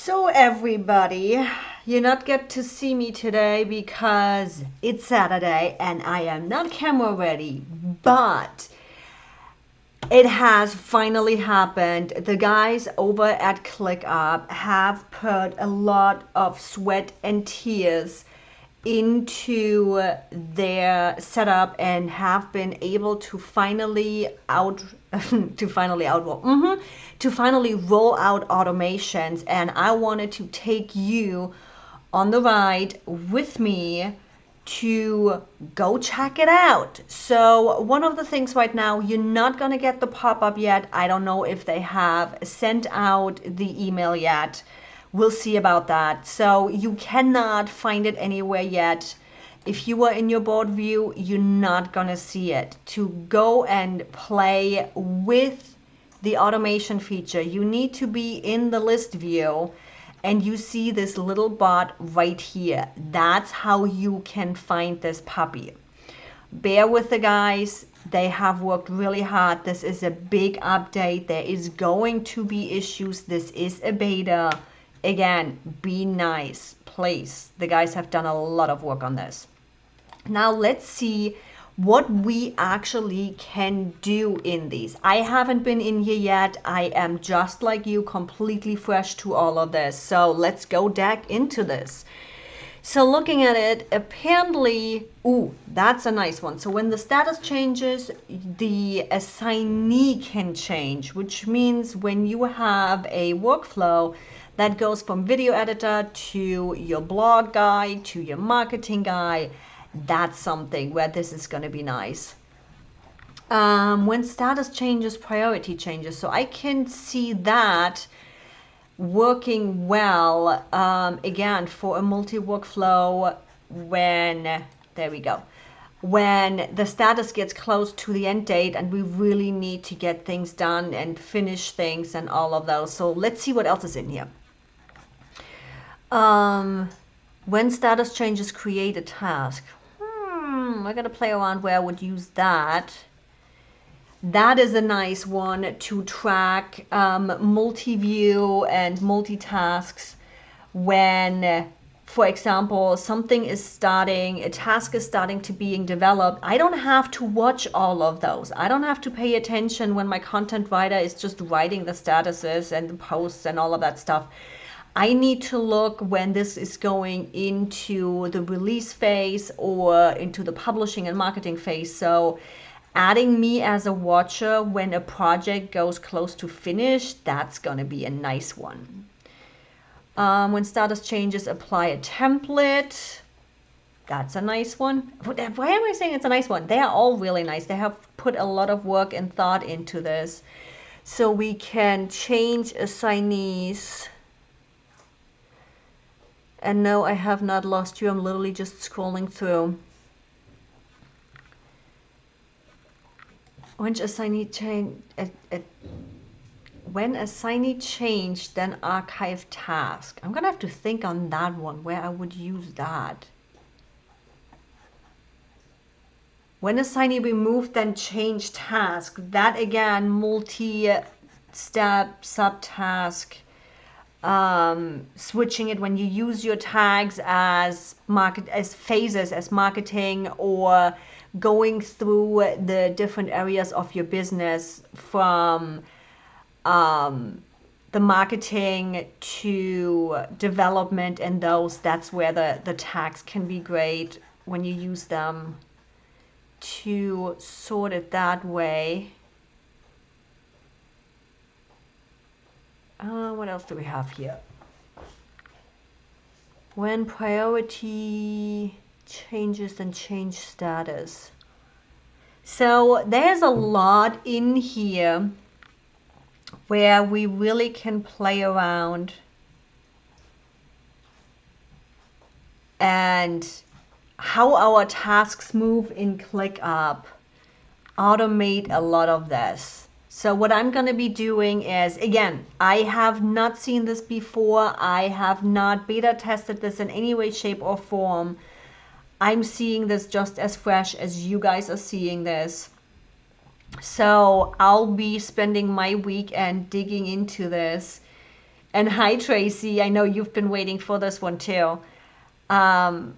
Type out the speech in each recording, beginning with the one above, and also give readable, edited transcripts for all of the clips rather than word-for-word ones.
So everybody, you not get to see me today because it's Saturday and I am not camera ready, but it has finally happened. The guys over at ClickUp have put a lot of sweat and tears into their setup and have been able to finally to finally roll out automations. And I wanted to take you on the ride with me to go check it out. So one of the things right now, you're not gonna get the pop-up yet. I don't know if they have sent out the email yet. We'll see about that. So you cannot find it anywhere yet. If you are in your board view, you're not gonna see it. To go and play with the automation feature, you need to be in the list view and you see this little bot right here. That's how you can find this puppy. Bear with the guys. They have worked really hard. This is a big update. There is going to be issues. This is a beta. Again, be nice, please. The guys have done a lot of work on this. Now let's see what we actually can do in these. I haven't been in here yet. I am just like you, completely fresh to all of this. So let's go back into this. So looking at it, apparently, ooh, that's a nice one. So when the status changes, the assignee can change, which means when you have a workflow that goes from video editor to your blog guy to your marketing guy, that's something where this is going to be nice. When status changes, priority changes. So I can see that working well, again, for a multi-workflow when, there we go, when the status gets close to the end date and we really need to get things done and finish things and all of those. So let's see what else is in here. When status changes, create a task. We're going to play around where I would use that. That is a nice one to track multi-view and multitasks when, for example, something is starting, a task is starting to being developed. I don't have to watch all of those. I don't have to pay attention when my content writer is just writing the statuses and the posts and all of that stuff. I need to look when this is going into the release phase or into the publishing and marketing phase. So adding me as a watcher when a project goes close to finish, that's going to be a nice one. When status changes, apply a template. That's a nice one. Why am I saying it's a nice one? They are all really nice. They have put a lot of work and thought into this. So we can change assignees. And no, I have not lost you. I'm literally just scrolling through. When assignee change, when assignee change, then archive task. I'm gonna have to think on that one, where I would use that. When assignee removed, then change task. That again, multi-step subtask. Switching it when you use your tags as phases, as marketing, or going through the different areas of your business from the marketing to development and those. That's where the tags can be great when you use them to sort it that way. What else do we have here? When priority changes, then change status. So there's a lot in here where we really can play around and how our tasks move in ClickUp. Automate a lot of this. So what I'm going to be doing is, again, I have not seen this before. I have not beta tested this in any way, shape, or form. I'm seeing this just as fresh as you guys are seeing this. So I'll be spending my weekend digging into this And hi, Tracy. I know you've been waiting for this one too. Um,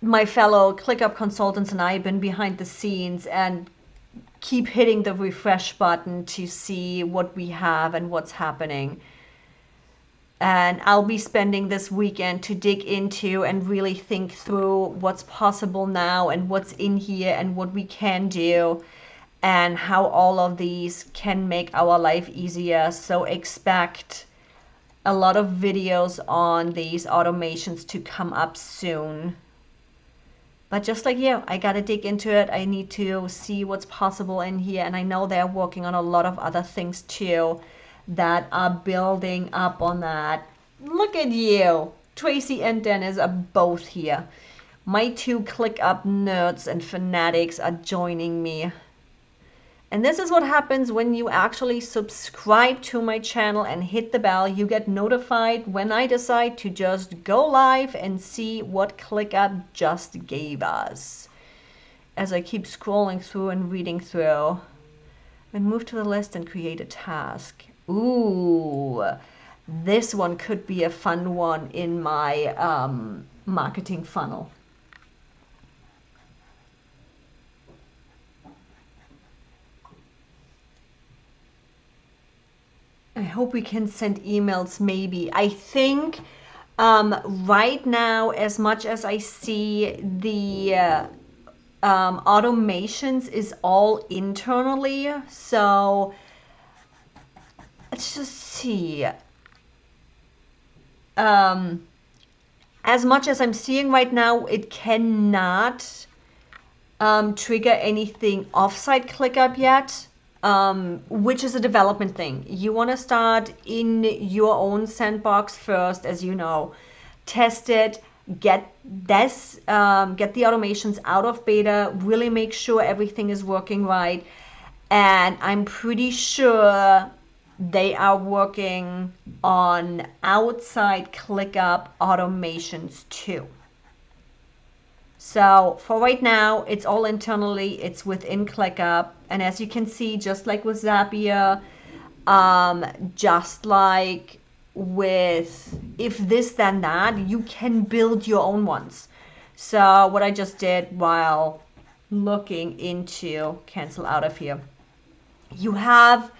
my fellow ClickUp consultants and I have been behind the scenes and keep hitting the refresh button to see what we have and what's happening. And I'll be spending this weekend to dig into and really think through what's possible now and what's in here and what we can do and how all of these can make our life easier. So expect a lot of videos on these automations to come up soon. But just like you, I gotta dig into it. I need to see what's possible in here. And I know they're working on a lot of other things too that are building up on that. Look at you. Tracy and Dennis are both here. My two ClickUp nerds and fanatics are joining me. And this is what happens when you actually subscribe to my channel and hit the bell. You get notified when I decide to just go live and see what ClickUp just gave us. As I keep scrolling through and reading through. And move to the list and create a task. Ooh, this one could be a fun one in my marketing funnel. I hope we can send emails maybe. I think right now, as much as I see the automations is all internally. So let's just see. As much as I'm seeing right now, it cannot trigger anything offsite ClickUp yet. Which is a development thing. You want to start in your own sandbox first, as you know, test it, get the automations out of beta, really make sure everything is working right. And I'm pretty sure they are working on outside ClickUp automations too. So for right now, it's all internally, it's within ClickUp. And as you can see, just like with Zapier, just like with if this then that, you can build your own ones. So what I just did while looking into cancel out of here, you have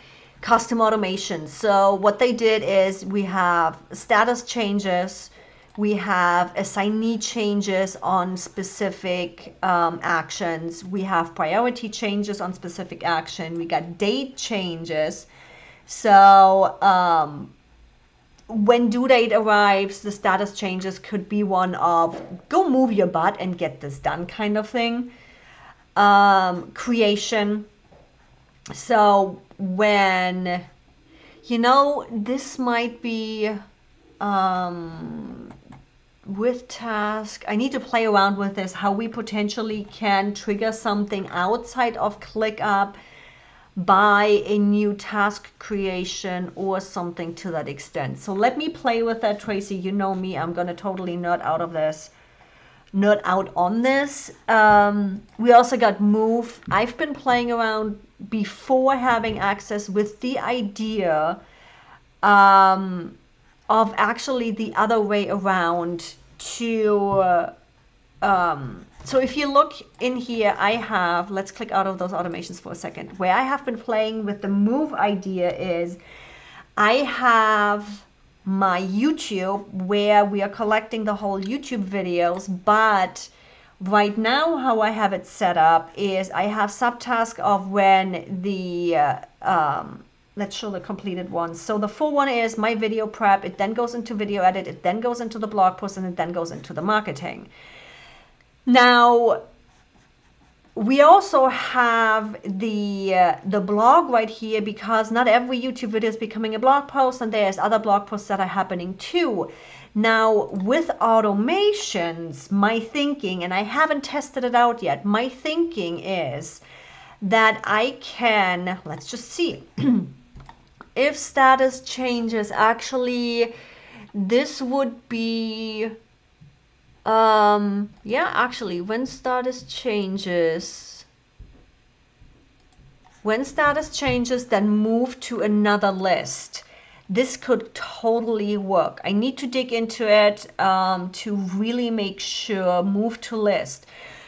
custom automations. So what they did is we have status changes, we have assignee changes on specific actions. We have priority changes on specific action. We got date changes. So when due date arrives, the status changes could be one of go move your butt and get this done kind of thing. Creation. So when, this might be with task, I need to play around with this, how we potentially can trigger something outside of ClickUp by a new task creation or something to that extent. So let me play with that, Tracy. You know me, I'm going to totally nerd out on this. We also got move. I've been playing around before having access with the idea of actually the other way around to so if you look in here, I have, let's click out of those automations for a second. Where I have been playing with the move idea is I have my YouTube where we are collecting the whole YouTube videos, but right now how I have it set up is I have subtask of when the let's show the completed ones. So the full one is my video prep, it then goes into video edit, it then goes into the blog post, and it then goes into the marketing. Now, we also have the blog right here because not every YouTube video is becoming a blog post, and there's other blog posts that are happening too. Now, with automations, my thinking, and I haven't tested it out yet, my thinking is that I can, let's just see, if status changes, actually, this would be, yeah, actually, when status changes, then move to another list. this could totally work. I need to dig into it to really make sure. Move to list.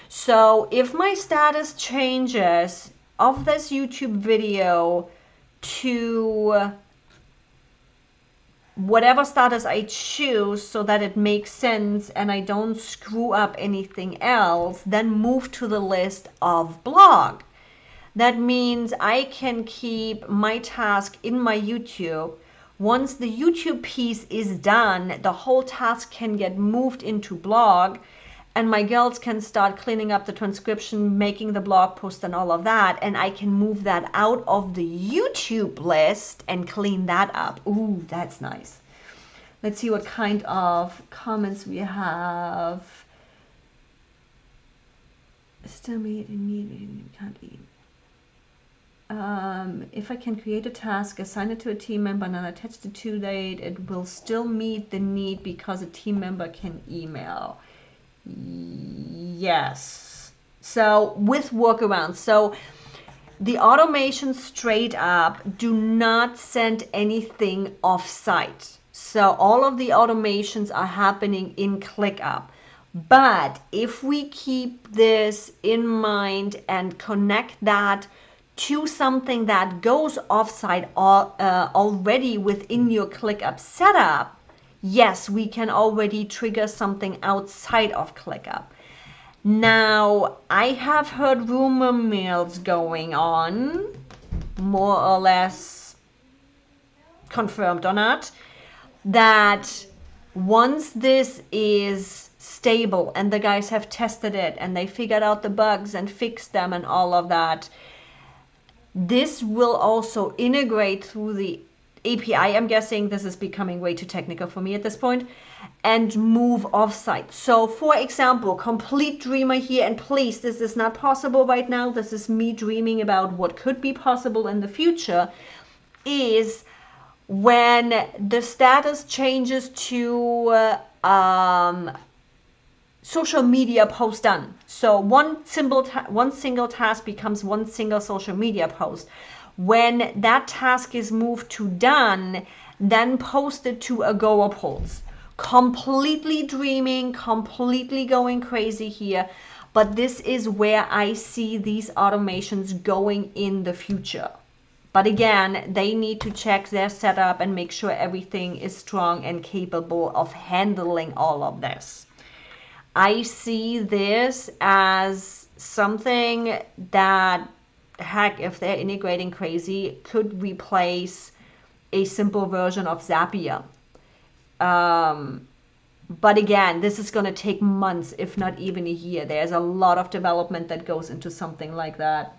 So if my status changes of this YouTube video to whatever status I choose so that it makes sense and I don't screw up anything else, then move to the list of blog. That means I can keep my task in my YouTube. Once the YouTube piece is done, the whole task can get moved into blog, and my girls can start cleaning up the transcription, making the blog post and all of that, and I can move that out of the YouTube list and clean that up. Ooh, that's nice. Let's see what kind of comments we have. Still meet immediately, can't eat. If I can create a task, assign it to a team member, and then attach the due date, it will still meet the need because a team member can email. Yes. So with workarounds. So the automations straight up do not send anything off-site. So all of the automations are happening in ClickUp. But if we keep this in mind and connect that to something that goes offsite already within your ClickUp setup, yes, we can already trigger something outside of ClickUp. Now, I have heard rumor mills going on, more or less confirmed or not, that once this is stable and the guys have tested it and they figured out the bugs and fixed them and all of that, this will also integrate through the API. I'm guessing this is becoming way too technical for me at this point, and move offsite. So for example, complete dreamer here, and please, this is not possible right now. This is me dreaming about what could be possible in the future, is when the status changes to social media post done. So one single task becomes one single social media post. When that task is moved to done, then posted to a goer polls. Completely dreaming, completely going crazy here, but this is where I see these automations going in the future. But again, they need to check their setup and make sure everything is strong and capable of handling all of this. I see this as something that, heck, if they're integrating crazy, could replace a simple version of Zapier. But again, this is going to take months, if not even a year. There's a lot of development that goes into something like that.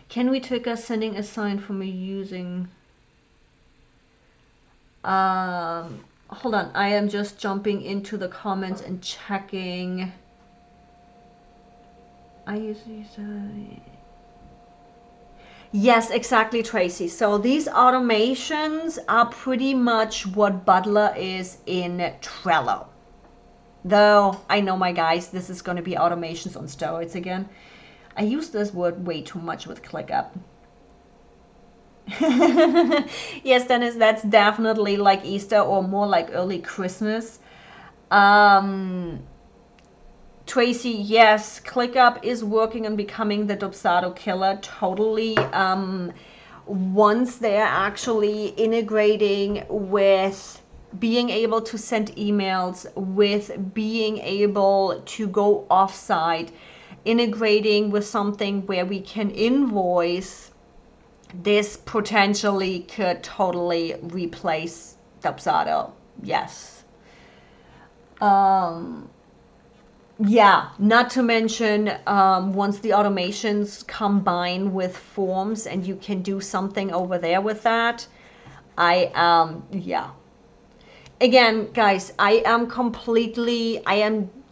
Can we trigger sending a sign for me using... hold on, I am just jumping into the comments and checking. I usually say... Yes, exactly, Tracy. So these automations are pretty much what Butler is in Trello. Though, I know my guys, this is going to be automations on steroids again. I use this word way too much with ClickUp. Yes, Dennis, that's definitely like Easter or more like early Christmas. Tracy, yes, ClickUp is working on becoming the Dopsado killer, totally. Once they're actually integrating with being able to send emails, with being able to go offsite, integrating with something where we can invoice, this potentially could totally replace Dopsado. Yes. Yeah, not to mention once the automations combine with forms and you can do something over there with that, yeah. Again, guys, I am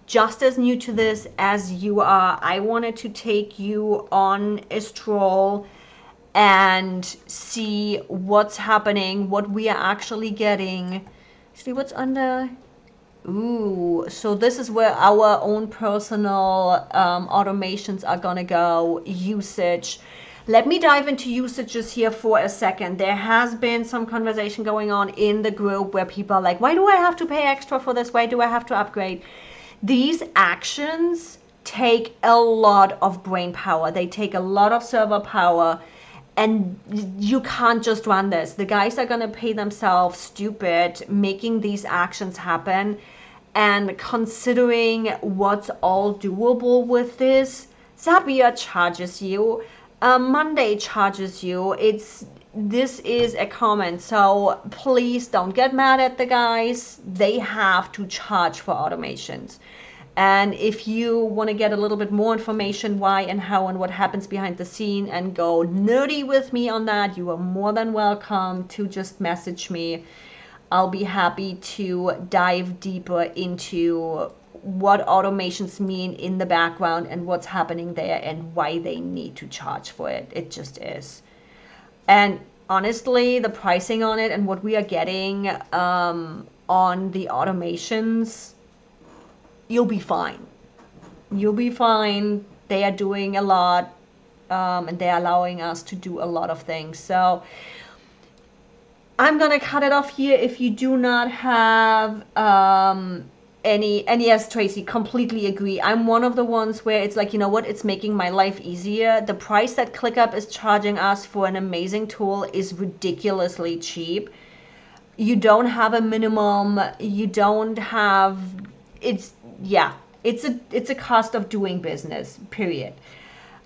just as new to this as you are. I wanted to take you on a stroll and see what's happening, what we are actually getting. See what's under... Ooh, so this is where our own personal automations are gonna go. Usage. Let me dive into usages here for a second. There has been some conversation going on in the group where people are like, why do I have to pay extra for this? Why do I have to upgrade? These actions take a lot of brain power. They take a lot of server power, and you can't just run this. The guys are going to pay themselves stupid making these actions happen. And considering what's all doable with this, Zapier charges you, Monday charges you. This is a comment, so please don't get mad at the guys. They have to charge for automations. And if you want to get a little bit more information why and how and what happens behind the scene and go nerdy with me on that, you are more than welcome to just message me. I'll be happy to dive deeper into what automations mean in the background and what's happening there and why they need to charge for it. It just is. And honestly, the pricing on it and what we are getting on the automations, you'll be fine. You'll be fine. They are doing a lot, and they're allowing us to do a lot of things. So I'm gonna cut it off here. If you do not have any, and yes, Tracy, completely agree. I'm one of the ones where it's like, you know what, it's making my life easier. The price that ClickUp is charging us for an amazing tool is ridiculously cheap. You don't have a minimum. You don't have, it's a cost of doing business, period.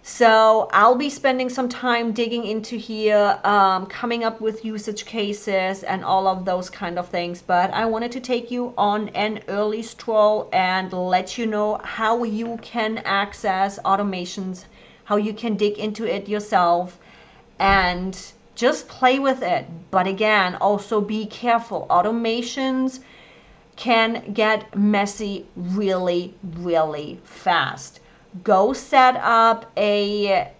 So I'll be spending some time digging into here, coming up with usage cases and all of those kind of things. But I wanted to take you on an early stroll and let you know how you can access automations, how you can dig into it yourself and just play with it. But again, also be careful. Automations can get messy really, really fast. Go set up a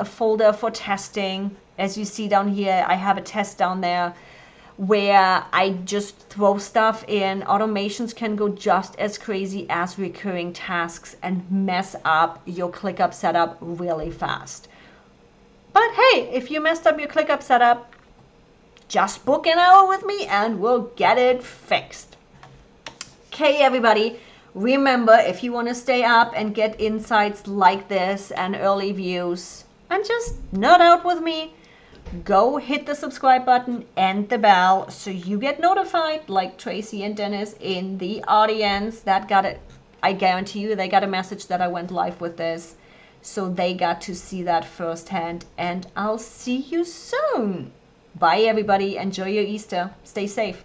folder for testing. As you see down here, I have a test down there where I just throw stuff in. Automations can go just as crazy as recurring tasks and mess up your ClickUp setup really fast. But hey, if you messed up your ClickUp setup, just book an hour with me and we'll get it fixed. Okay, everybody. Remember, if you want to stay up and get insights like this and early views and just nerd out with me, go hit the subscribe button and the bell so you get notified like Tracy and Dennis in the audience. That got it. I guarantee you they got a message that I went live with this. So they got to see that firsthand. And I'll see you soon. Bye, everybody. Enjoy your Easter. Stay safe.